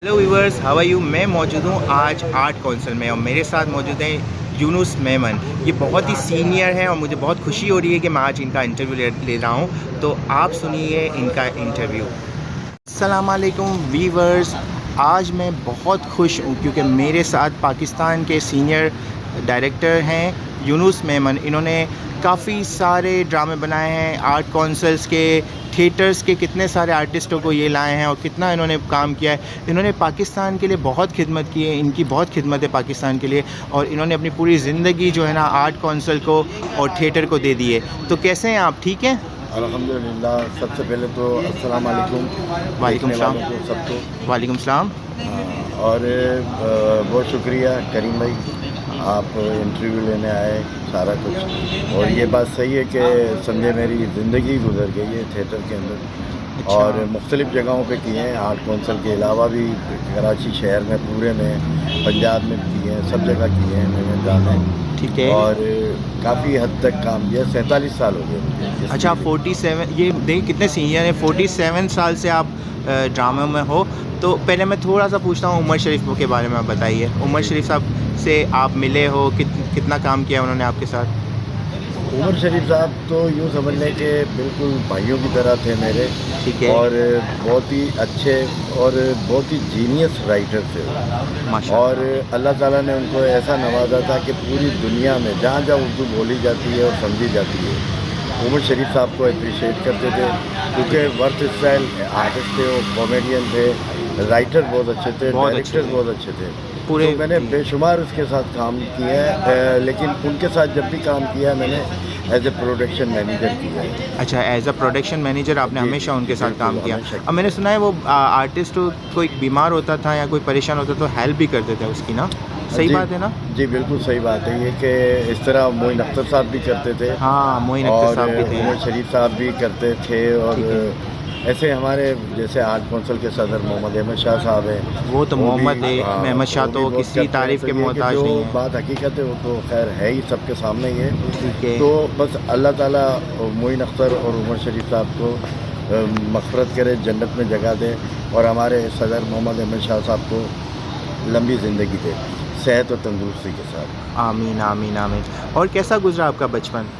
Hello viewers, how are you. मैं मौजूद हूँ आज आर्ट काउंसिल में और मेरे साथ मौजूद हैं यूनुस मेमन। ये बहुत ही सीनियर हैं और मुझे बहुत खुशी हो रही है कि मैं आज इनका इंटरव्यू ले रहा हूँ। तो आप सुनिए इनका इंटरव्यू। अस्सलाम वालेकुम वीवर्स, आज मैं बहुत खुश हूँ क्योंकि मेरे साथ पाकिस्तान के सीनियर डायरेक्टर हैं यूनुस मेमन। इन्होंने काफ़ी सारे ड्रामे बनाए हैं, आर्ट काउंसिल्स के, थिएटर्स के कितने सारे आर्टिस्टों को ये लाए हैं और कितना इन्होंने काम किया है। इन्होंने पाकिस्तान के लिए बहुत खिदमत की है, इनकी बहुत खिदमत है पाकिस्तान के लिए, और इन्होंने अपनी पूरी ज़िंदगी जो है ना आर्ट काउंसिल को और थिएटर को दे दी है। तो कैसे हैं आप, ठीक हैं? अल्हम्दुलिल्लाह। सबसे पहले तो अस्सलाम वालेकुम वालेकुम देखने सलाम। वालों को सबको। वालेकुम सलाम। और बहुत शुक्रिया करीम भाई, आप इंटरव्यू लेने आए सारा कुछ। और ये बात सही है कि संडे मेरी ज़िंदगी गुजर गई है थिएटर के अंदर। अच्छा। और मुख्तलिफ़ जगहों पे किए हैं, आर्ट काउंसिल के अलावा भी कराची शहर में पूरे में, पंजाब में किए हैं, सब जगह किए हैं मैंने ड्रामे। ठीक है। और काफ़ी हद तक काम किया, 47 साल हो गए मुझे। अच्छा, आप 47, ये देखिए कितने सीनियर हैं, 47 साल से आप ड्रामे में हो। तो पहले मैं थोड़ा सा पूछता हूँ उमर शरीफ के बारे में, आप बताइए। उमर शरीफ साहब से आप मिले हो, कितना काम किया उन्होंने आपके साथ? उमर शरीफ साहब तो यूँ समझ लें कि बिल्कुल भाइयों की तरह थे मेरे। ठीक है। और बहुत ही अच्छे और बहुत ही जीनियस राइटर थे। माशाल्लाह। और अल्लाह ताला ने उनको ऐसा नवाजा था कि पूरी दुनिया में जहाँ जहाँ उर्दू बोली जाती है और समझी जाती है, उमर शरीफ साहब को अप्रिशिएट करते थे, क्योंकि वर्थ स्टाइल आर्टिस्ट थे, वो कॉमेडियन थे, राइटर बहुत अच्छे थे, डायरेक्टर बहुत अच्छे थे। पूरे तो मैंने बेशुमार उसके साथ काम किया है, लेकिन उनके साथ जब भी काम किया मैंने एज ए प्रोडक्शन मैनेजर किया है। अच्छा, एज अ प्रोडक्शन मैनेजर आपने जी, हमेशा उनके साथ बिल्कुल, काम किया। हमेशा अब मैंने सुना है वो आर्टिस्ट कोई बीमार होता था या कोई परेशान होता तो हेल्प भी करते थे उसकी ना, सही जी, बात है ना? जी बिल्कुल सही बात है ये कि इस तरह मोइन अख्तर साहब भी करते थे। हाँ, मोइन अख्तर और साहब भी थे। उमर शरीफ साहब भी करते थे। और ठीक है। ऐसे हमारे जैसे आर्ट काउंसिल के सदर मोहम्मद अहमद शाह साहब हैं। वो तो मोहम्मद हाँ, अहमद शाह वो भी तो बहुत किसी करते हैं। तारीफ़ तो के ये कि मोहताज जो नहीं है। बात हकीकत है वो तो खैर है ही, सबके सामने ही है। ठीक है। तो बस अल्लाह ताला मोइन अख्तर और उमर शरीफ साहब को मग़फ़िरत करे, जन्नत में जगह दे, और हमारे सदर मोहम्मद अहमद शाह साहब को लंबी ज़िंदगी दे, सेहत और तंदुरुस्ती के साथ। आमीन आमीन आमीन। और कैसा गुजरा आपका बचपन?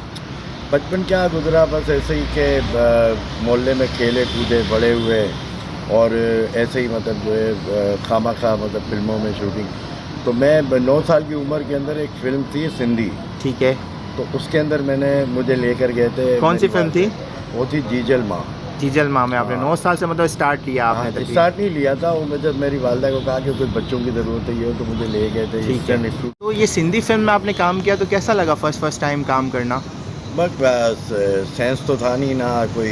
बचपन क्या गुजरा, बस ऐसे ही कि मोहल्ले में खेले कूदे बड़े हुए। और ऐसे ही मतलब जो है खामा खा मतलब फ़िल्मों में शूटिंग। तो मैं 9 साल की उम्र के अंदर एक फ़िल्म थी सिंधी, ठीक है। तो उसके अंदर मुझे लेकर गए थे। कौन सी फिल्म थी? वो थी जीजल माँ। जीजल माँ में आपने हाँ। 9 साल से मतलब स्टार्ट किया हाँ, आपने तकरीबन? स्टार्ट नहीं लिया था, वो मैं जब मेरी वालदा को कहा कि कुछ बच्चों की ज़रूरत है ये हो, तो मुझे ले गए थे ठीक ईस्टर्न है। इंस्टीट्यूट। तो ये सिंधी फिल्म में आपने काम किया तो कैसा लगा फर्स्ट टाइम काम करना? बस साइंस तो था नहीं, ना कोई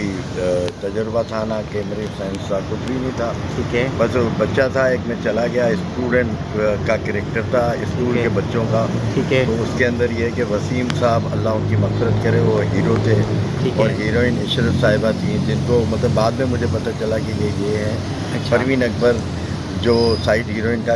तजुर्बा था, ना कैमरे साइंस था, कुछ भी नहीं था। ठीक है। बस वो बच्चा था एक, मैं चला गया, स्टूडेंट का कैरेक्टर था, स्कूल है। के बच्चों का। ठीक है। तो उसके अंदर ये है कि वसीम साहब, अल्लाह उनकी मग़फ़िरत करे, वो हीरो थे। ठीक और है। हीरोइन इशरत साहिबा थी, जिनको मतलब बाद में मुझे पता चला कि ये हैं अच्छा। परवीन अकबर, जो साइड हीरोइन का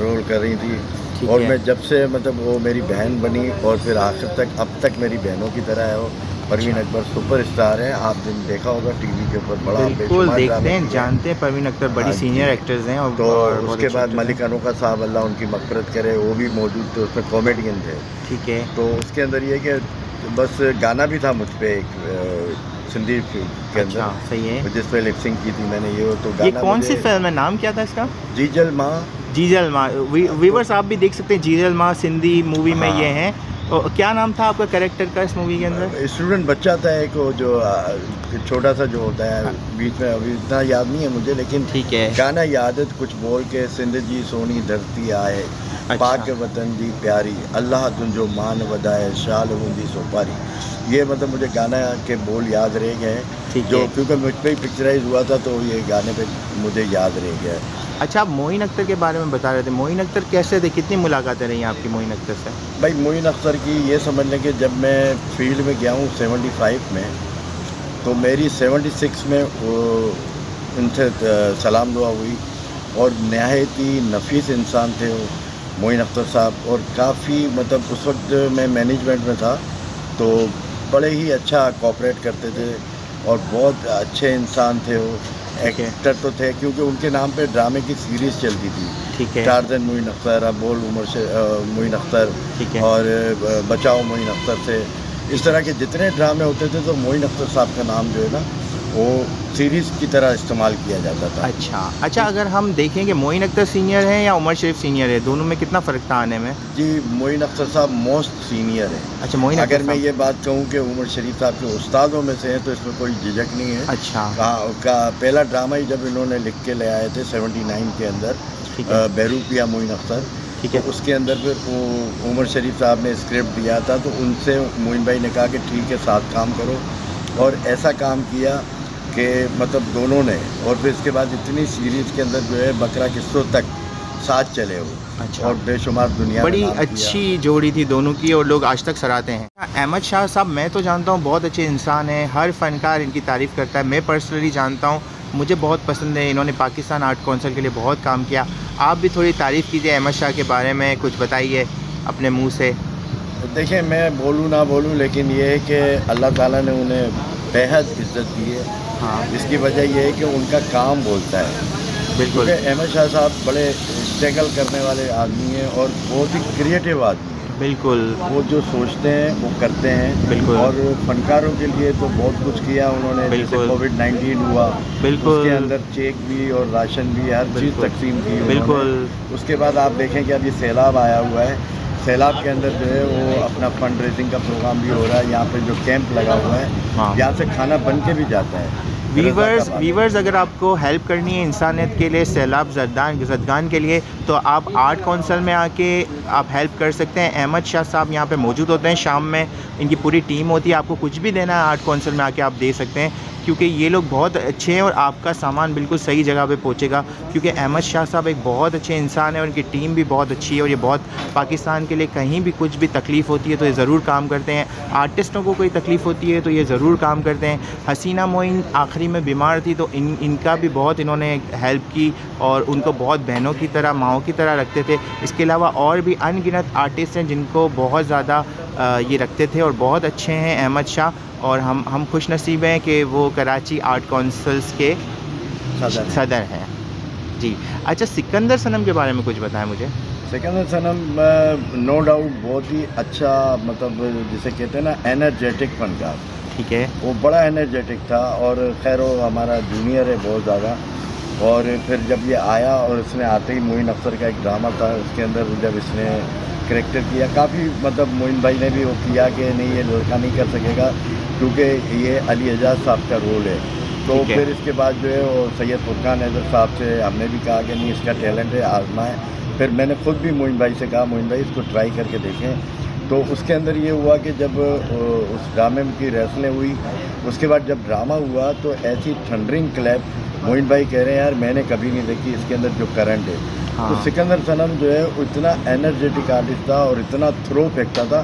रोल कर रही थी। ठीक और है। मैं जब से मतलब वो मेरी बहन बनी और फिर आखिर तक अब तक मेरी बहनों की तरह है वो। परवीन अकबर सुपरस्टार हैं, आपने देखा होगा टीवी के ऊपर, बड़ा बिल्कुल बेशुमार देखते ड्रामे हैं, किए हैं। जानते हैं परवीन अख्तर बड़ी हाँ सीनियर जी। एक्टर्स हैं और तो बहुत उसके अच्छे बाद एक्टर्स मलिक हैं। अनोखा साहब, अल्लाह उनकी मग़फ़िरत करे, वो भी मौजूद थे, उसमें कॉमेडियन थे। ठीक है। तो उसके अंदर ये कि बस गाना भी था मुझ पे एक सिंधी फिल्म के अच्छा, अंदर, सही है। जिस पे लिपसिंग की थी मैंने, ये तो ये गाना कौन सी मुझे फिल्म है, नाम क्या था इसका? जीजल माँ। जीजल माँ। व्यूवर्स आप भी देख सकते हैं, जीजल माँ सिंधी मूवी में ये हाँ। हैं। और क्या नाम था आपका कैरेक्टर का इस मूवी के अंदर? स्टूडेंट बच्चा था एक, वो जो छोटा सा जो होता है बीच में, अभी इतना याद नहीं है मुझे, लेकिन ठीक है। गाना याद है कुछ बोल के, सिंध जी सोनी धरती आए, पाक वतन दी प्यारी, अल्लाह तुंजो मान वदाए, शाल हूंदी सोपारी। ये मतलब मुझे गाना के बोल याद रह गए हैं, ठीक जो है। क्योंकि मुझ पर ही पिक्चराइज हुआ था, तो ये गाने पे मुझे याद रह गया है। अच्छा, आप मोइन अख्तर के बारे में बता रहे थे। मोइन अख्तर कैसे थे, कितनी मुलाकातें रही आपकी मोइन अख्तर से? भाई मोइन अख्तर की ये समझ लें कि जब मैं फील्ड में गया हूँ 75 में, तो मेरी 76 में वो उनसे सलाम दुआ हुई। और नहायत ही नफीस इंसान थे वो मोइन अख्तर साहब। और काफ़ी मतलब उस वक्त मैं मैनेजमेंट में था, तो बड़े ही अच्छा कोऑपरेट करते थे और बहुत अच्छे इंसान थे वो। एक्टर तो थे, क्योंकि उनके नाम पे ड्रामे की सीरीज़ चलती थी। ठीक है। टार्ज़न मोइन अख्तर, अब बोल उमर से मोइन अख्तर, ठीक है। और बचाओ मोइन अख्तर से, इस तरह के जितने ड्रामे होते थे तो मोइन अख्तर साहब का नाम जो है ना वो सीरीज़ की तरह इस्तेमाल किया जाता था। अच्छा, अगर हम देखें कि मोइन अख्तर सीनियर है या उमर शरीफ सीनियर है, दोनों में कितना फ़र्क था आने में? जी, मोइन अख्तर साहब मोस्ट सीनियर है। अच्छा, मोइन अगर अख्तर मैं साहब। ये बात कहूँ कि उमर शरीफ साहब के उस्तादों में से हैं तो इसमें कोई झिझक नहीं है। अच्छा। का पहला ड्रामा ही जब इन्होंने लिख के ले आए थे 79 के अंदर, ठीक है। बहरूपिया मोइन अख्तर, ठीक है। तो उसके अंदर फिर वो उमर शरीफ साहब ने स्क्रिप्ट दिया था, तो उनसे मोइन भाई ने कहा कि ठीक है साथ काम करो, और ऐसा काम किया कि मतलब दोनों ने, और फिर इसके बाद इतनी सीरीज़ के अंदर जो है बकरा किस्तों तक साथ चले हो। अच्छा। और बेशुमार दुनिया में बड़ी नाम किया। अच्छी जोड़ी थी दोनों की और लोग आज तक सराहते हैं। अहमद शाह साहब मैं तो जानता हूँ बहुत अच्छे इंसान हैं, हर फ़नकार इनकी तारीफ़ करता है, मैं पर्सनली जानता हूँ, मुझे बहुत पसंद है, इन्होंने पाकिस्तान आर्ट कौंसिल के लिए बहुत काम किया। आप भी थोड़ी तारीफ़ कीजिए अहमद शाह के बारे में, कुछ बताइए अपने मुँह से। देखिए, मैं बोलूँ ना बोलूँ, लेकिन ये है कि अल्लाह ताला ने उन्हें बेहद इज़्ज़त दी है। हाँ, इसकी वजह ये है कि उनका काम बोलता है। बिल्कुल। क्योंकि अहमद शाह साहब बड़े स्ट्रगल करने वाले आदमी हैं और बहुत ही क्रिएटिव आदमी हैं। बिल्कुल। वो जो सोचते हैं वो करते हैं। बिल्कुल। और फनकारों के लिए तो बहुत कुछ किया उन्होंने। जैसे बिल्कुल। कोविड-19 हुआ, बिल्कुल। उसके अंदर चेक भी और राशन भी, हर चीज़ बिल्कुल। तकसीम की उन्होंने। बिल्कुल। उसके बाद आप देखें कि अभी सैलाब आया हुआ है, सैलाब के अंदर जो है वो अपना फंड रेजिंग का प्रोग्राम भी हो रहा है। यहाँ पे जो कैंप लगा हुआ है, हाँ। यहाँ से खाना बन के भी जाता है। वीवर्स अगर आपको हेल्प करनी है इंसानियत के लिए, सैलाब ज़दगान के लिए, तो आप आर्ट कौंसिल में आके आप हेल्प कर सकते हैं। अहमद शाह साहब यहाँ पे मौजूद होते हैं, शाम में इनकी पूरी टीम होती है। आपको कुछ भी देना है आर्ट कौंसिल में आके आप दे सकते हैं, क्योंकि ये लोग बहुत अच्छे हैं और आपका सामान बिल्कुल सही जगह पे पहुंचेगा। क्योंकि अहमद शाह साहब एक बहुत अच्छे इंसान है और उनकी टीम भी बहुत अच्छी है, और ये बहुत पाकिस्तान के लिए कहीं भी कुछ भी तकलीफ़ होती है तो ये ज़रूर काम करते हैं। आर्टिस्टों को कोई तकलीफ़ होती है तो ये ज़रूर काम करते हैं। हसीना मोइन आखिरी में बीमार थी तो इनका भी बहुत इन्होंने हेल्प की और उनको बहुत बहनों की तरह, माँओं की तरह रखते थे। इसके अलावा और भी अनगिनत आर्टिस्ट हैं जिनको बहुत ज़्यादा ये रखते थे और बहुत अच्छे हैं अहमद शाह, और हम खुश नसीब हैं कि वो कराची आर्ट कौंसिल्स के सदर हैं। जी। अच्छा, सिकंदर सनम के बारे में कुछ बताएं मुझे। सिकंदर सनम नो डाउट बहुत ही अच्छा, मतलब जिसे कहते हैं ना एनर्जेटिक फनकार। ठीक है। वो बड़ा एनर्जेटिक था, और खैर वो हमारा जूनियर है बहुत ज़्यादा। और फिर जब ये आया और इसने आते ही मोइन अख्तर का एक ड्रामा था, उसके अंदर जब इसने करैक्टर किया, काफ़ी मतलब मोइन भाई ने भी वो किया कि नहीं ये लड़का नहीं कर सकेगा, क्योंकि ये अली एजाज साहब का रोल है। तो फिर इसके बाद जो है वो सैयद फुरकान हैदर साहब से हमने भी कहा कि नहीं इसका टैलेंट है, आजमाएं। फिर मैंने खुद भी मोइन भाई से कहा, मोइन भाई इसको ट्राई करके देखें। तो उसके अंदर ये हुआ कि जब उस ड्रामे की रेसलें हुई, उसके बाद जब ड्रामा हुआ तो ऐसी थंडरिंग क्लैप मोइन भाई कह रहे हैं यार मैंने कभी नहीं देखी इसके अंदर जो करंट है। हाँ। तो सिकंदर सनम जो है वो इतना एनर्जेटिक आर्टिस्ट था और इतना थ्रो फेंकता था।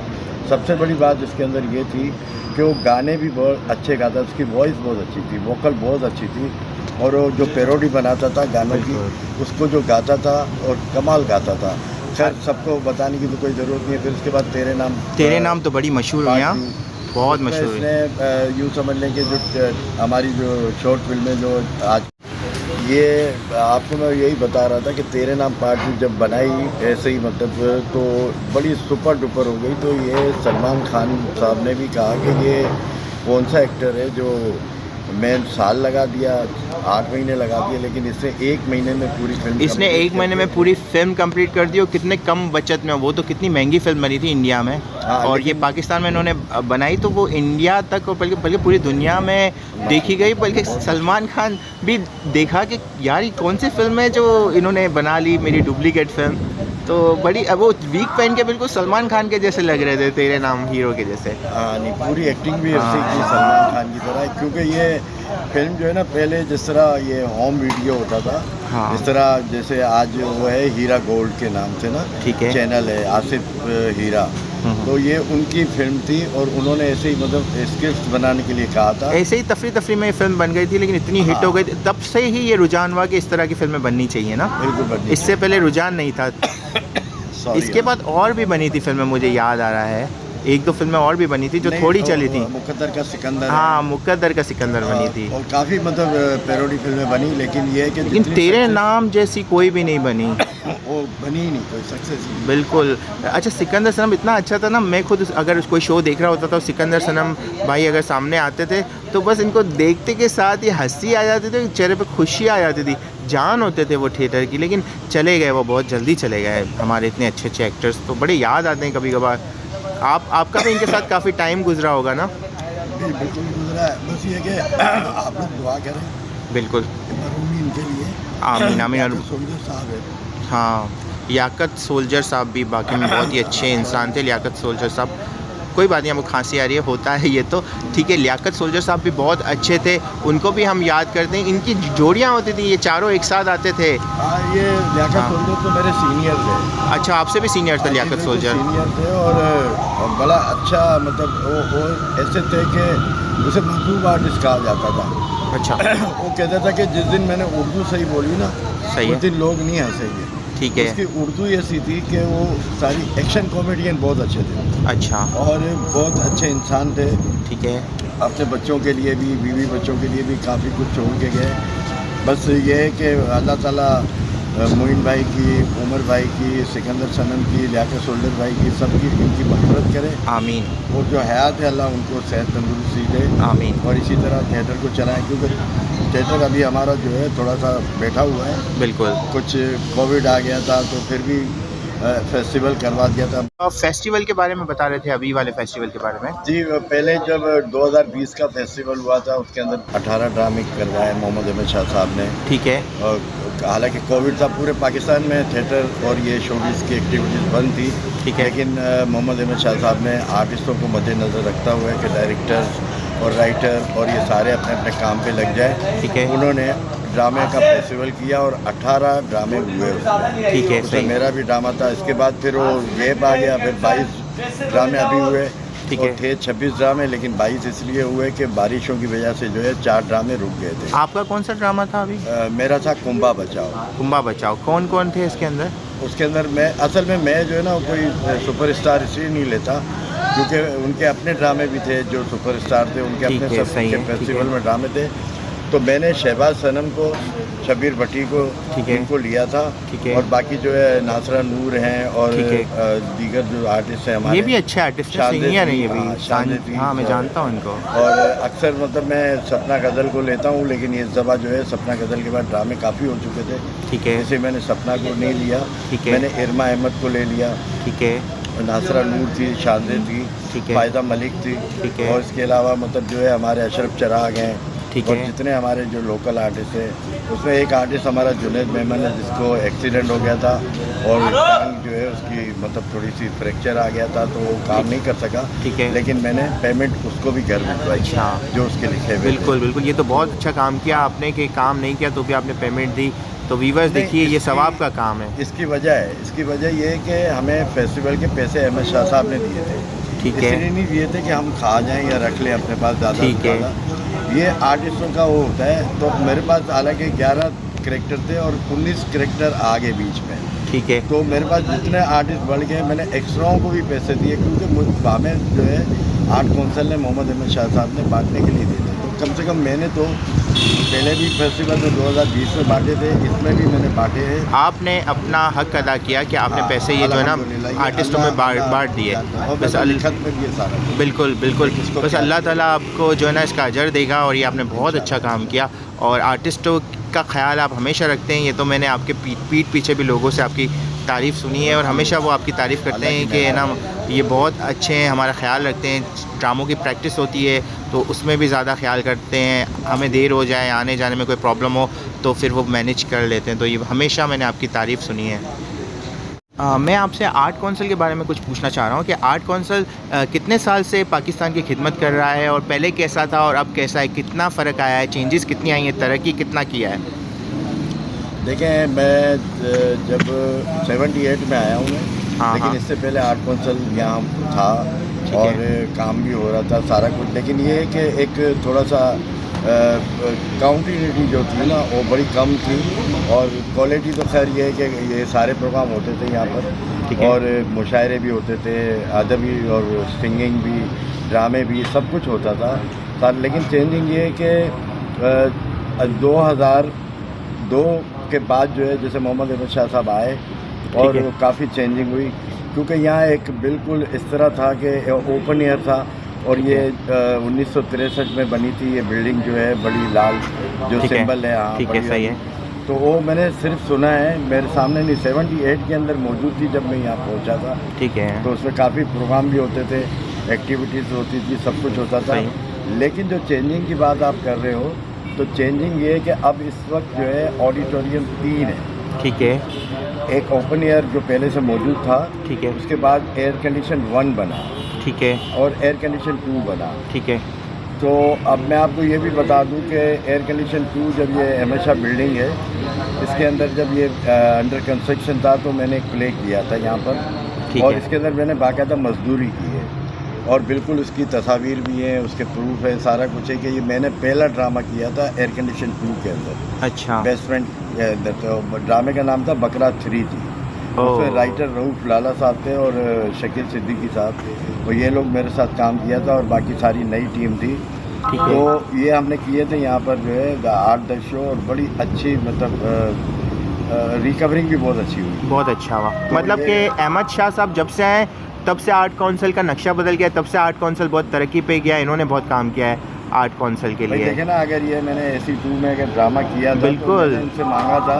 सबसे बड़ी बात इसके अंदर ये थी कि वो गाने भी बहुत अच्छे गाता, उसकी वॉइस बहुत अच्छी थी, वोकल बहुत अच्छी थी, और वो जो पैरोडी बनाता था गानों की, उसको जो गाता था और कमाल गाता था। खैर सबको बताने की तो कोई ज़रूरत नहीं है। फिर उसके बाद तेरे नाम तो बड़ी मशहूर हुई, यहाँ बहुत मशहूर हुई। इसने यूँ समझ लें कि जो हमारी जो शॉर्ट फिल्में जो आज ये आपको मैं यही बता रहा था कि तेरे नाम पार्ट टू जब बनाई ऐसे ही मतलब तो बड़ी सुपर डुपर हो गई। तो ये सलमान खान साहब ने भी कहा कि ये कौन सा एक्टर है जो मैं साल लगा दिया, 8 महीने लगा दिए, लेकिन इसने 1 महीने में पूरी फिल्म इसने 1 महीने में पूरी फिल्म कंप्लीट कर दी, और कितने कम बचत में। वो तो कितनी महंगी फिल्म बनी थी इंडिया में, और ये पाकिस्तान में इन्होंने बनाई तो वो इंडिया तक और बल्कि पूरी दुनिया में देखी गई। बल्कि सलमान खान भी देखा कि यार ये कौन सी फिल्म है जो इन्होंने बना ली, मेरी डुप्लीकेट फिल्म। तो बड़ी वो वीक पहन के बिल्कुल सलमान खान के जैसे लग रहे थे, तेरे नाम हीरो के जैसे। हाँ, नहीं पूरी एक्टिंग भी ऐसे की सलमान खान की तरह, क्योंकि ये फिल्म जो है ना पहले जिस तरह ये होम वीडियो होता था, हाँ। इस तरह जैसे आज वो है हीरा गोल्ड के नाम से ना, ठीक है, चैनल है आसिफ हीरा, तो ये उनकी फिल्म थी और उन्होंने ऐसे ही मतलब स्क्रिप्ट बनाने के लिए कहा था। ऐसे ही तफरी में फिल्म बन गई थी, लेकिन इतनी हिट हो गई थी, तब से ही ये रुझान हुआ कि इस तरह की फिल्में बननी चाहिए ना। बिल्कुल बननी, इससे पहले रुझान नहीं था। इसके बाद और भी बनी थी फिल्में, मुझे याद आ रहा है। एक दो फिल्में और भी बनी थी जो नहीं, थोड़ी चली थी। मुकद्दर का सिकंदर हाँ, मुकद्दर का सिकंदर बनी थी। और काफ़ी मतलब पैरोडी फिल्में बनी, लेकिन ये है कि लेकिन जितनी तेरे success- नाम जैसी कोई भी नहीं बनी। वो बनी ही नहीं, कोई सक्सेस ही नहीं। बिल्कुल। अच्छा, सिकंदर सनम इतना अच्छा था ना, मैं खुद अगर कोई शो देख रहा होता था, सिकंदर सनम भाई अगर सामने आते थे तो बस इनको देखते के साथ ये हंसी आ जाती थी, चेहरे पे खुशी आ जाती थी, जान होते थे वो थिएटर की। लेकिन चले गए वो, बहुत जल्दी चले गए हमारे इतने अच्छे अच्छे एक्टर्स, तो बड़े याद आते हैं कभी कभार। आपका भी इनके साथ काफ़ी टाइम गुजरा होगा ना? जी बिल्कुल गुजरा है, बस ये कि आप लोग दुआ करें बिल्कुल, मरहूमी इनके लिए। आमीन आमीन। और सोल्जर साहब है। हाँ, लियाकत सोल्जर साहब भी बाकी में बहुत ही अच्छे इंसान थे, लियाकत सोल्जर साहब। कोई बात नहीं, आपको खांसी आ रही है, होता है ये तो ठीक है। लियाकत सोल्जर साहब भी बहुत अच्छे थे, उनको भी हम याद करते हैं। इनकी जोड़ियाँ होती थी, ये चारों एक साथ आते थे। हाँ, ये लियाकत हाँ। सोल्जर तो मेरे सीनियर थे। अच्छा, आपसे भी सीनियर थे लियाकत सोल्जर? सीनियर थे और बड़ा अच्छा, मतलब वो ऐसे थे कि उसे मंसूब आर्टिस्ट कहा जाता था। अच्छा, वो कहता था कि जिस दिन मैंने उर्दू सही बोली ना, सही उस है, दिन लोग नहीं हंसेंगे। ठीक है। उसकी उर्दू ऐसी थी कि वो सारी एक्शन कॉमेडियन बहुत अच्छे थे अच्छा, और बहुत अच्छे इंसान थे। ठीक है। अपने बच्चों के लिए भी, बीवी बच्चों के लिए भी काफ़ी कुछ छोड़ के गए। बस ये है कि अल्लाह ताला मोइन भाई की, उमर भाई की, सिकंदर सनम की, लियाकत सोल्जर भाई की, सबकी इनकी मग़फ़िरत करे। आमीन और जो हयात है अल्लाह उनको सेहत तंदुरुस्ती दे आमीन। और इसी तरह थिएटर को चलाएं, क्योंकि थिएटर अभी हमारा जो है थोड़ा सा बैठा हुआ है। बिल्कुल। कुछ कोविड आ गया था तो फिर भी फेस्टिवल करवा दिया था। आप फेस्टिवल के बारे में बता रहे थे, अभी वाले फेस्टिवल के बारे में। जी, पहले जब 2020 का फेस्टिवल हुआ था उसके अंदर 18 ड्रामे करवाए मोहम्मद अहमद शाह साहब ने। ठीक है। और हालांकि कोविड था, पूरे पाकिस्तान में थिएटर और ये शोबिज़ की एक्टिविटीज़ बंद थी। ठीक है। लेकिन मोहम्मद अहमद शाह साहब ने आर्टिस्टों को मद्देनज़र रखता हुआ कि डायरेक्टर्स और राइटर और ये सारे अपने अपने काम पे लग जाए। ठीक है। उन्होंने ड्रामे का फेस्टिवल किया और 18 ड्रामे हुए उसमें। ठीक है, उसमें सही। मेरा भी ड्रामा था। इसके बाद फिर वो गैप आ गया, फिर 22 ड्रामे अभी हुए। ठीक और है। थे 26 ड्रामे, लेकिन 22 इसलिए हुए कि बारिशों की वजह से जो है 4 ड्रामे रुक गए थे। आपका कौन सा ड्रामा था अभी? मेरा था कुंभा बचाओ। कुंभा बचाओ। कौन कौन थे इसके अंदर? उसके अंदर मैं असल में मैं जो है ना कोई सुपरस्टार इसलिए नहीं लेता क्योंकि उनके अपने ड्रामे भी थे जो सुपरस्टार थे, उनके ठीक अपने है, सब सही के है, ठीक फेस्टिवल है। में ड्रामे थे। तो मैंने शहबाज सनम को, शबीर भट्टी को, ठीक है। इनको लिया था। ठीक है। और बाकी जो है नासरा नूर हैं और ठीक है। दीगर जो आर्टिस्ट हैं हमारे, ये भी अच्छे आर्टिस्ट हैं, शानदेर सीनियर है ये हाँ, भी। शानदेर हाँ, मैं और- जानता हूँ इनको। और अक्सर मतलब मैं सपना गज़ल को लेता हूँ, लेकिन ये दफ़ा जो है सपना गज़ल के बाद ड्रामे काफ़ी हो चुके थे, ठीक है। जैसे मैंने सपना को नहीं लिया। ठीक है। मैंने इरमा अहमद को ले लिया, ठीक है। नासरा नूर थी, शानदेर थी, ठीक है। फ़ायदा मलिक थी। ठीक है। और इसके अलावा मतलब जो है हमारे अशरफ चराग हैं। ठीक और है। जितने हमारे जो लोकल आर्टिस्ट हैं, उसमें एक आर्टिस्ट हमारा जुनैद मेमन है जिसको एक्सीडेंट हो गया था और टांग जो है उसकी मतलब थोड़ी सी फ्रैक्चर आ गया था तो वो काम नहीं कर सका। ठीक है। लेकिन मैंने पेमेंट उसको भी घर भिजवाई अच्छा। जो उसके लिखे हुए थे। बिल्कुल बिल्कुल, ये तो बहुत अच्छा काम किया आपने कि काम नहीं किया तो भी आपने पेमेंट दी। तो व्यूवर्स नहीं, देखिए, ये इसकी- सवाब का काम है। इसकी वजह है, इसकी वजह ये है कि हमें फेस्टिवल के पैसे अहमद शाह साहब ने दिए थे। ठीक है। इसलिए नहीं दिए थे कि हम खा जाएं या रख लें अपने पास ज़्यादा से ठीक है। ज़्यादा। ये आर्टिस्टों का वो होता है। तो मेरे पास हालांकि 11 करैक्टर थे और 19 करैक्टर आगे बीच में। ठीक है। तो मेरे पास जितने आर्टिस्ट बढ़ गए, मैंने एक्स्ट्राओं को भी पैसे दिए क्योंकि हमें जो है आर्ट काउंसिल ने मोहम्मद अहमद शाह साहब ने बांटने के लिए दिए थे। तो कम से कम मैंने तो पहले भी फेस्टिवल में 2020 में बांटे थे, इसमें भी मैंने बांटे हैं। आपने अपना हक अदा किया कि आपने हाँ, पैसे ये जो है अल्हम्दुलिल्लाह, ना ये आर्टिस्टों में अल्लाह बांट दिए। जानता है। और बस लिखत में भी है सारा। बिल्कुल बिल्कुल, इसको बस क्या अल्लाह कहते हैं? ताला आपको जो है ना इसका अजर देगा और ये आपने बहुत अच्छा काम किया। और आर्टिस्टों का ख्याल आप हमेशा रखते हैं, ये तो मैंने आपके पीठ पीछे भी लोगों से आपकी तारीफ़ सुनी है और हमेशा वो आपकी तारीफ़ करते हैं कि ना ये बहुत अच्छे हैं, हमारा ख्याल रखते हैं। ड्रामों की प्रैक्टिस होती है तो उसमें भी ज़्यादा ख्याल करते हैं, हमें देर हो जाए आने जाने में कोई प्रॉब्लम हो तो फिर वो मैनेज कर लेते हैं। तो ये हमेशा मैंने आपकी तारीफ़ सुनी है। मैं आपसे आर्ट कौंसिल के बारे में कुछ पूछना चाह रहा हूँ कि आर्ट कौंसिल कितने साल से पाकिस्तान की खिदमत कर रहा है और पहले कैसा था और अब कैसा है, कितना फ़र्क आया है, चेंजेस कितनी आई हैं, तरक्की कितना किया है? देखें, मैं जब 78 में आया हूँ मैं, हाँ, लेकिन हाँ। इससे पहले आर्ट काउंसिल यहाँ था ठीक और है। काम भी हो रहा था सारा कुछ। लेकिन ये है कि एक थोड़ा सा काउंटिनिटी जो थी ना वो बड़ी कम थी और क्वालिटी तो खैर ये है कि ये सारे प्रोग्राम होते थे यहाँ पर, ठीक है। और मुशायरे भी होते थे, अदबी और सिंगिंग भी, ड्रामे भी, सब कुछ होता था। लेकिन चेंजिंग ये है कि 2002 के बाद जो है, जैसे मोहम्मद अहमद शाह साहब आए और काफ़ी चेंजिंग हुई, क्योंकि यहाँ एक बिल्कुल इस तरह था कि ओपन एयर था। और ये 1963 में बनी थी ये बिल्डिंग जो है, बड़ी लाल जो सिंबल है यहाँ। ठीक है, सही है। तो वो मैंने सिर्फ सुना है, मेरे सामने नहीं। 78 के अंदर मौजूद थी जब मैं यहाँ पहुँचा था। ठीक है। तो उसमें काफ़ी प्रोग्राम भी होते थे, एक्टिविटीज़ होती थी, सब कुछ होता था। लेकिन जो चेंजिंग की बात आप कर रहे हो, तो चेंजिंग ये है कि अब इस वक्त जो है ऑडिटोरियम 3 है। ठीक है। एक ओपन एयर जो पहले से मौजूद था। ठीक है। उसके बाद एयर कंडीशन 1 बना। ठीक है। और एयर कंडीशन 2 बना। ठीक है। तो अब मैं आपको ये भी बता दूं कि एयर कंडीशन 2 जब ये हमेशा बिल्डिंग है, इसके अंदर जब ये अंडर कंस्ट्रक्शन था, तो मैंने एक प्ले किया था यहाँ पर। और इसके अंदर मैंने बाकायदा मजदूरी की है और बिल्कुल उसकी तस्वीर भी है, उसके प्रूफ है, सारा कुछ है कि ये मैंने पहला ड्रामा किया था एयर कंडीशन 2 के अंदर। अच्छा। बेस्ट फ्रेंड के अंदर। तो ड्रामे का नाम था बकरा 3 थी। उसमें राइटर रऊफ लाला साहब थे और शकील सिद्दीकी साहब, तो ये लोग मेरे साथ काम किया था और बाकी सारी नई टीम थी। तो ये हमने किए थे यहाँ पर जो है 8-10 शो, और बड़ी अच्छी, मतलब रिकवरिंग भी बहुत अच्छी हुई। बहुत अच्छा हुआ। तो मतलब कि अहमद शाह साहब जब से आए तब से आर्ट काउंसिल का नक्शा बदल गया, तब से आर्ट काउंसिल बहुत तरक्की पे गया। इन्होंने बहुत काम किया है आर्ट काउंसिल के लिए। देखे ना, अगर ये मैंने AC2 में अगर ड्रामा किया था, बिल्कुल, तो उनसे मांगा था,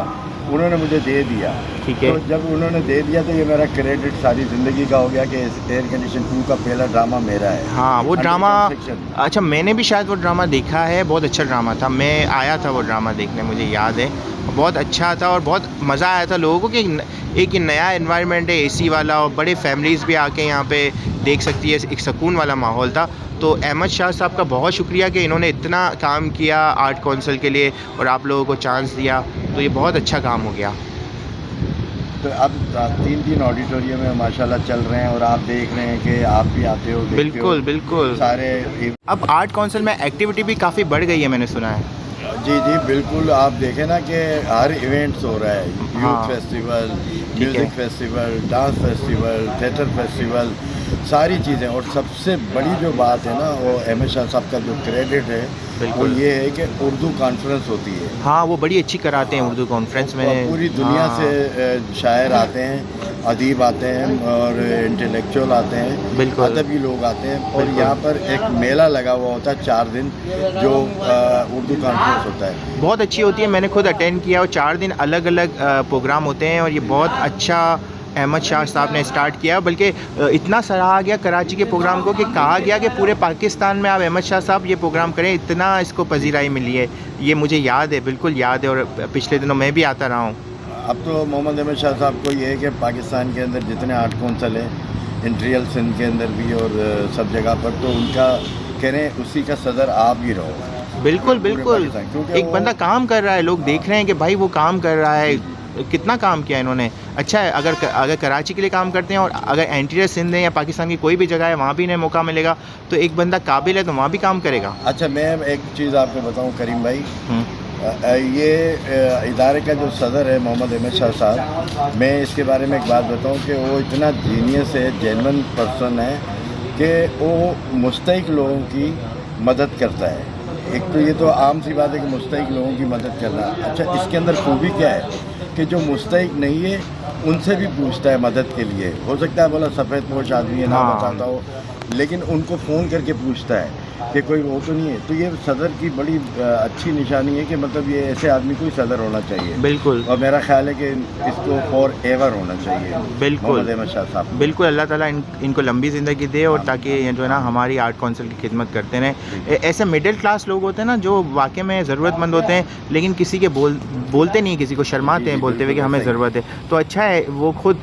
उन्होंने मुझे दे दिया। ठीक है। तो जब उन्होंने दे दिया तो ये मेरा क्रेडिट सारी ज़िंदगी का हो गया कि एयर कंडीशन 2 का पहला ड्रामा मेरा है। हाँ, वो ड्रामा, अच्छा, मैंने भी शायद वो ड्रामा देखा है। बहुत अच्छा ड्रामा था। मैं आया था वो ड्रामा देखने, मुझे याद है। बहुत अच्छा था और बहुत मज़ा आया था लोगों को कि एक नया एनवायरनमेंट है AC वाला, और बड़े फैमिलीज़ भी आके यहाँ पे देख सकती है। एक सुकून वाला माहौल था। तो अहमद शाह साहब का बहुत शुक्रिया कि इन्होंने इतना काम किया आर्ट काउंसिल के लिए और आप लोगों को चांस दिया, तो ये बहुत अच्छा काम हो गया। तो अब 3 ऑडिटोरियम में माशाल्लाह चल रहे हैं और आप देख रहे हैं कि आप भी आते हो। बिल्कुल बिल्कुल। सारे अब आर्ट काउंसिल में एक्टिविटी भी काफ़ी बढ़ गई है, मैंने सुना है। जी जी बिल्कुल। आप देखें ना कि हर इवेंट्स हो रहा है। Youth festival, music festival, dance festival, theatre festival, सारी चीज़ें। और सबसे बड़ी जो बात है ना, वो अहमद शाह साहब का जो क्रेडिट है, वो ये है कि उर्दू कॉन्फ्रेंस होती है। हाँ, वो बड़ी अच्छी कराते हैं उर्दू कॉन्फ्रेंस में। पूरी दुनिया से शायर आते हैं, अदीब आते हैं और इंटेलेक्चुअल आते हैं, बिल्कुल, अदबी लोग आते हैं। और यहाँ पर एक मेला लगा हुआ होता है 4 दिन, जो उर्दू कॉन्फ्रेंस होता है। बहुत अच्छी होती है, मैंने खुद अटेंड किया। और 4 दिन अलग अलग प्रोग्राम होते हैं और ये बहुत अच्छा अहमद शाह साहब ने स्टार्ट किया। बल्कि इतना सराहा गया कराची के प्रोग्राम को कि कहा गया कि पूरे पाकिस्तान में आप अहमद शाह साहब ये प्रोग्राम करें, इतना इसको पजीराई मिली है। ये मुझे याद है, बिल्कुल याद है। और पिछले दिनों मैं भी आता रहा हूँ। अब तो मोहम्मद अहमद शाह साहब को ये है कि पाकिस्तान के अंदर जितने आर्ट काउंसिल हैं, इंटीरियल सिंध के अंदर भी और सब जगह पर, तो उनका कह रहे हैं उसी का सदर आप ही रहो। बिल्कुल बिल्कुल। एक बंदा काम कर रहा है, लोग देख रहे हैं कि भाई वो काम कर रहा है, कितना काम किया इन्होंने। अच्छा है, अगर कराची के लिए काम करते हैं और अगर इंटीरियर सिंध है या पाकिस्तान की कोई भी जगह है, वहाँ भी इन्हें मौका मिलेगा, तो एक बंदा काबिल है तो वहाँ भी काम करेगा। अच्छा, मैं एक चीज़ आपको बताऊँ करीम भाई, ये इदारे का जो सदर है मोहम्मद अहमद शाह साहब, मैं इसके बारे में एक बात बताऊँ कि वो इतना जीनियस है, जेन्युइन पर्सन है कि वो मुस्तहिक लोगों की मदद करता है। एक तो ये तो आम सी बात है कि मुस्तहिक लोगों की मदद करना। अच्छा, इसके अंदर खूबी क्या है कि जो मुस्तहिक नहीं है उनसे भी पूछता है मदद के लिए। हो सकता है बोला सफ़ेद पोश आदमी है, ना बताता हो, लेकिन उनको फ़ोन करके पूछता है कि कोई वो तो नहीं है। तो ये सदर की बड़ी अच्छी निशानी है कि मतलब ये ऐसे आदमी को ही सदर होना चाहिए। बिल्कुल। और मेरा ख्याल है कि इसको फॉर एवर होना चाहिए। बिल्कुल अहमद शाह साहब। बिल्कुल, अल्लाह ताला इनको लंबी ज़िंदगी दे और ताकि ये जो है ना हमारी आर्ट काउंसिल की खिदमत करते रहें। ऐसे मिडिल क्लास लोग होते हैं ना, जो वाकई में ज़रूरतमंद होते हैं, लेकिन किसी के बोलते नहीं, किसी को शर्माते हैं बोलते हुए कि हमें ज़रूरत है। तो अच्छा है, वो खुद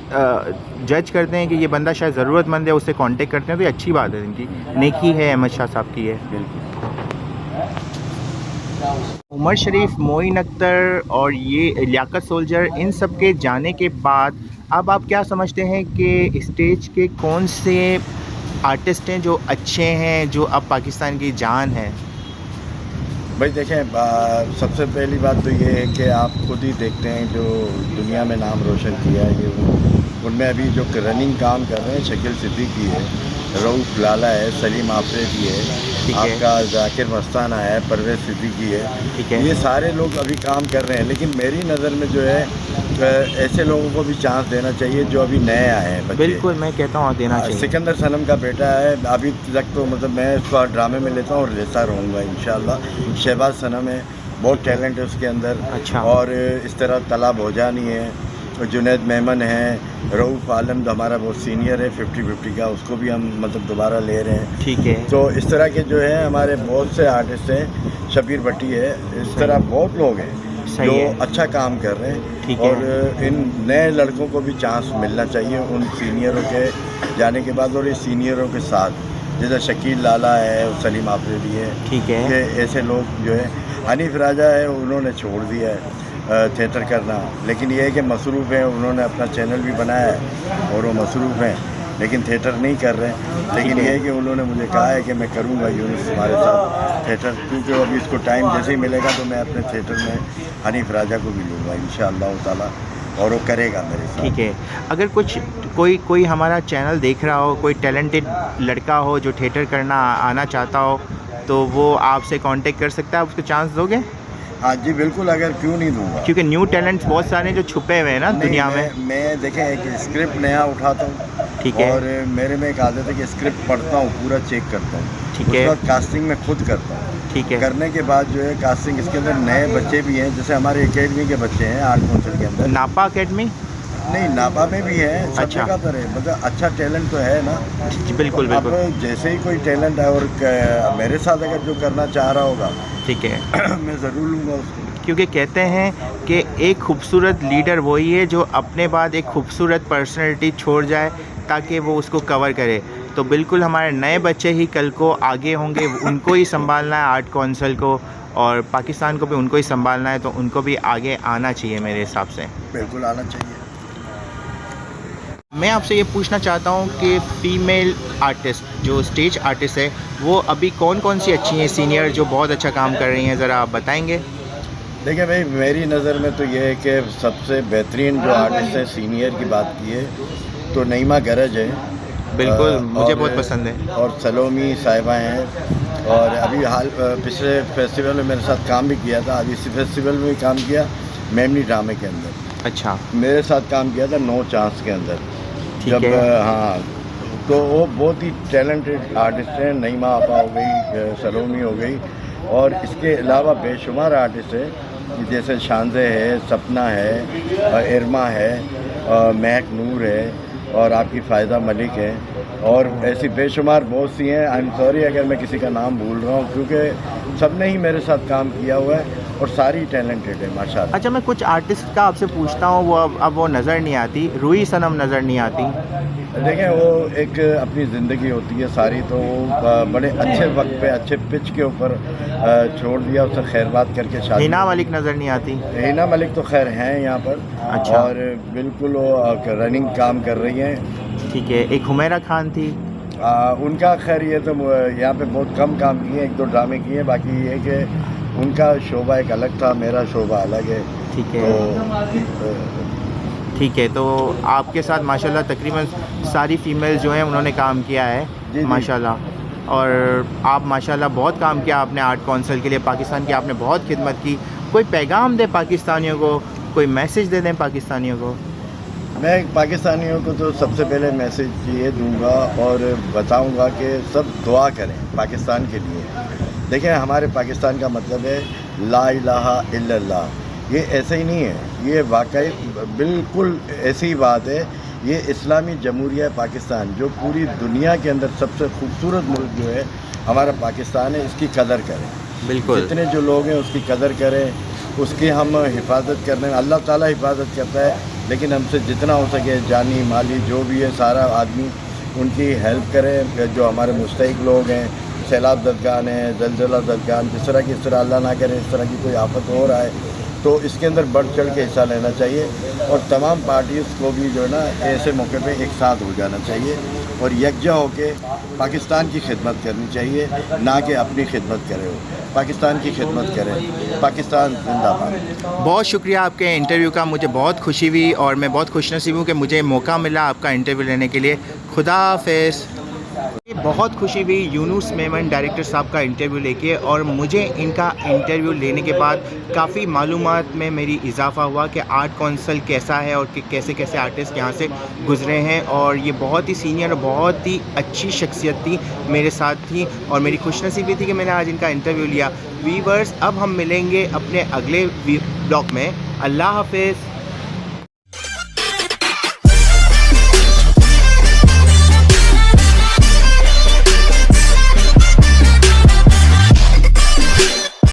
जज करते हैं कि ये बंदा शायद ज़रूरतमंद है, उससे कांटेक्ट करते हैं, तो ये अच्छी बात है, इनकी नेकी है, अहमद शाह साहब की है। उमर शरीफ, मोइन अख्तर और ये लियाकत सोल्जर, इन सब के जाने के बाद अब आप क्या समझते हैं कि स्टेज के कौन से आर्टिस्ट हैं जो अच्छे हैं, जो अब पाकिस्तान की जान है? भाई देखें, सबसे पहली बात तो ये है कि आप खुद ही देखते हैं जो दुनिया में नाम रोशन किया है, ये उनमें अभी जो रनिंग काम कर रहे हैं शकील सिद्दीकी है, रऊफ लाला है, सलीम आफरीदी है, ठीक है। आपका जाकिर मस्ताना है, परवेज़ सिद्दीकी है, ठीक है। ये सारे लोग अभी काम कर रहे हैं। लेकिन मेरी नज़र में जो है ऐसे लोगों को भी चांस देना चाहिए जो अभी नए आए हैं बच्चे। बिल्कुल, मैं कहता हूँ देना चाहिए। सिकंदर सनम का बेटा है, अभी तक तो मतलब मैं उसको ड्रामे में लेता हूँ और लेता रहूँगा इंशाल्लाह। शहबाज सनम है, बहुत टैलेंट है उसके अंदर। अच्छा। और इस तरह तला भोजानी है, जुनैद मेमन है, रऊफ आलम हमारा बहुत सीनियर है 50-50 का, उसको भी हम मतलब दोबारा ले रहे हैं। ठीक है। तो इस तरह के जो है हमारे बहुत से आर्टिस्ट हैं, शबीर भट्टी है, इस तरह बहुत लोग हैं जो अच्छा काम कर रहे हैं। ठीक है। और इन नए लड़कों को भी चांस मिलना चाहिए उन सीनियरों के जाने के बाद, और ये सीनियरों के साथ जैसे शकील लाला है, सलीम आफरीदी है। ठीक है। ये ऐसे लोग जो है, हनीफ राजा है, उन्होंने छोड़ दिया है थिएटर करना, लेकिन ये है कि मसरूफ़ हैं, उन्होंने अपना चैनल भी बनाया है और वो मसरूफ़ हैं, लेकिन थिएटर नहीं कर रहे हैं। लेकिन ये है कि उन्होंने मुझे कहा है कि मैं करूँगा यूनुस तुम्हारे साथ थिएटर, क्योंकि अभी इसको टाइम जैसे ही मिलेगा तो मैं अपने थिएटर में हनीफ राजा को भी लूँगा इंशाअल्लाह ताला, और वो करेगा मेरे साथ। ठीक है। अगर कोई हमारा चैनल देख रहा हो, कोई टैलेंटेड लड़का हो जो थिएटर करना आना चाहता हो, तो वो आपसे कांटेक्ट कर सकता है, उसको चांस दोगे? हाँ जी बिल्कुल, अगर क्यों नहीं दूँगा, क्योंकि न्यू टैलेंट्स बहुत सारे जो छुपे हुए हैं ना दुनिया में। मैं देखें एक स्क्रिप्ट नया उठाता हूँ, ठीक है। और मेरे में एक आदत है कि स्क्रिप्ट पढ़ता हूँ, पूरा चेक करता हूँ, ठीक उसके है। बाद कास्टिंग में खुद करता हूँ। ठीक है। करने के बाद जो है कास्टिंग, इसके अंदर नए बच्चे भी हैं, जैसे हमारे एकेडमी के बच्चे हैं आर्ट काउंसिल के अंदर। नापा एकेडमी? नहीं, नापा में भी है, सब अच्छा। जगह पर है, मतलब अच्छा टैलेंट तो है ना। बिल्कुल अब बिल्कुल। जैसे ही कोई टैलेंट है और मेरे साथ अगर जो करना चाह रहा होगा ठीक है। मैं ज़रूर लूँगा उसको। क्योंकि कहते हैं कि एक खूबसूरत लीडर वही है जो अपने बाद एक खूबसूरत पर्सनैलिटी छोड़ जाए ताकि वो उसको कवर करे। तो बिल्कुल हमारे नए बच्चे ही कल को आगे होंगे, उनको ही संभालना है आर्ट काउंसिल को, और पाकिस्तान को भी उनको ही संभालना है, तो उनको भी आगे आना चाहिए मेरे हिसाब से। बिल्कुल आना चाहिए। मैं आपसे ये पूछना चाहता हूँ कि फ़ीमेल आर्टिस्ट जो स्टेज आर्टिस्ट है वो अभी कौन कौन सी अच्छी हैं सीनियर जो बहुत अच्छा काम कर रही हैं, ज़रा आप बताएंगे? देखिए भाई, मेरी नज़र में तो ये है कि सबसे बेहतरीन जो आर्टिस्ट है सीनियर की बात की है तो नईमा गरज है। बिल्कुल, मुझे बहुत पसंद है। और सलोमी साहिबा हैं, और अभी हाल पिछले फेस्टिवल में मेरे साथ काम भी किया था, अभी इसी फेस्टिवल में भी काम किया मेमनी ड्रामे के अंदर। अच्छा। मेरे साथ काम किया था नो चांस के अंदर, जब हाँ, तो वो बहुत ही टैलेंटेड आर्टिस्ट हैं। नईमा आपा हो गई, सलोमी हो गई, और इसके अलावा बेशुमार आर्टिस्ट हैं जैसे शानज़े है, सपना है, इरमा है, महक नूर है, और आपकी फ़ायदा मलिक है, और ऐसी बेशुमार बहुत सी हैं। आई एम सॉरी अगर मैं किसी का नाम भूल रहा हूँ, क्योंकि सब ने ही मेरे साथ काम किया हुआ है और सारी टैलेंटेड है माशाल्लाह। अच्छा, मैं कुछ आर्टिस्ट का आपसे पूछता हूँ, वो अब वो नज़र नहीं आती, रूही सनम नज़र नहीं आती। देखें, वो एक अपनी ज़िंदगी होती है सारी, तो वो बड़े अच्छे वक्त पे अच्छे पिच के ऊपर छोड़ दिया, उससे खैरबात करके शादी। हिना मलिक नज़र नहीं आती। हिना मलिक तो खैर हैं यहाँ पर। अच्छा। और बिल्कुल वो रनिंग काम कर रही हैं। ठीक है। एक हुमैरा खान थी। उनका खैर ये तो यहाँ पे बहुत कम काम किए, 1-2 ड्रामे किए, बाकी ये कि उनका शोबा एक अलग था, मेरा शोबा अलग है। ठीक है। तो ठीक है, तो आपके साथ माशाल्लाह तकरीबन सारी फ़ीमेल जो हैं उन्होंने काम किया है। जी। माशाल्लाह। और आप माशाल्लाह बहुत काम किया आपने आर्ट काउंसिल के लिए, पाकिस्तान की आपने बहुत खिदमत की। कोई पैगाम दे पाकिस्तानियों को, कोई मैसेज दे दें पाकिस्तानियों को? मैं पाकिस्तानियों को तो सबसे पहले मैसेज ये दूंगा और बताऊंगा कि सब दुआ करें पाकिस्तान के लिए। देखें, हमारे पाकिस्तान का मतलब है ला इलाहा इल्लल्लाह। ये ऐसे ही नहीं है, ये वाकई बिल्कुल ऐसी ही बात है। ये इस्लामी जमहूरिया पाकिस्तान जो पूरी दुनिया के अंदर सबसे खूबसूरत मुल्क जो है हमारा पाकिस्तान है, इसकी कदर करें। बिल्कुल। जितने जो लोग हैं उसकी कदर करें, उसकी हम हिफाजत करने, अल्लाह ताला हिफाजत करता है, लेकिन हमसे जितना हो सके जानी माली जो भी है सारा आदमी उनकी हेल्प करें। जो हमारे मुस्तहिक लोग हैं, सैलाब दरगान है, जलजला दरगान, जिस तरह की, इस तरह अल्लाह ना करे इस तरह की कोई आफत हो रहा है तो इसके अंदर बढ़ चढ़ के हिस्सा लेना चाहिए, और तमाम पार्टीज़ को भी जो है ना ऐसे मौके पे एक साथ हो जाना चाहिए और यकजा होकर पाकिस्तान की खिदमत करनी चाहिए, ना कि अपनी खिदमत करे हो। पाकिस्तान की खिदमत करें। पाकिस्तान जिंदाबाद। बहुत शुक्रिया आपके इंटरव्यू का, मुझे बहुत खुशी हुई और मैं बहुत खुशनसीब हूँ कि मुझे मौका मिला आपका इंटरव्यू लेने के लिए। खुदा हाफिज़। बहुत खुशी हुई यूनुस मेमन डायरेक्टर साहब का इंटरव्यू लेके, और मुझे इनका इंटरव्यू लेने के बाद काफ़ी मालूमात में मेरी इजाफ़ा हुआ कि आर्ट कौंसल कैसा है और कि कैसे कैसे आर्टिस्ट यहाँ से गुज़रे हैं। और ये बहुत ही सीनियर और बहुत ही अच्छी शख्सियत थी, मेरे साथ थी, और मेरी खुशनसीबी थी कि मैंने आज इनका इंटरव्यू लिया। वीवर्स, अब हम मिलेंगे अपने अगले ब्लॉग में। अल्लाह हाफिज़।